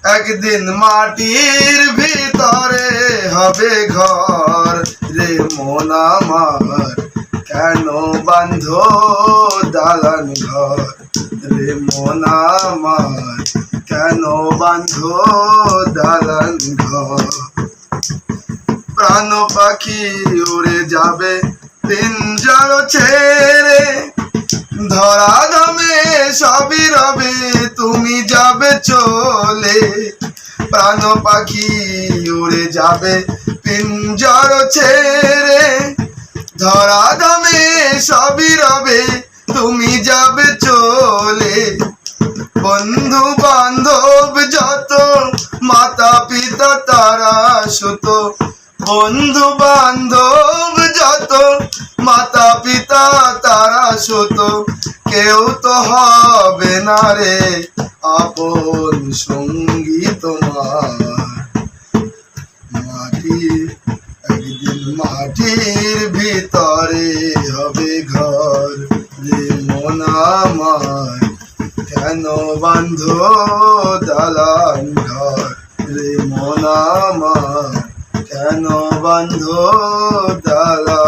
একদিন মাটির ভিতরে হবে ঘর রে মন আমার, কেন বাঁধো দালান ঘর রে মন আমার, কেন বাঁধো দালান ঘর। প্রাণ পাখি উড়ে যাবে পিঞ্জর ছেড়ে, ধরা ধামে সবই রবে তুমি যাবে চলে। প্রাণ পাখি উড়ে যাবে পিঞ্জর ছেড়ে, ধরা ধামে সবই রবে তুমি যাবে চলে। বন্ধু বান্ধব যত মাতা পিতা তারা সুত, বন্ধু বান্ধব যত মাতা পিতা তারা সুত, কেউ তো হবে না রে আপন সঙ্গী তোমার। মাটি একদিন মাটির ভিতরে হবে ঘর রে মন আমার, কেন বাঁধো দালান ঘর রে মন আমার, কেন বাঁধো দালান।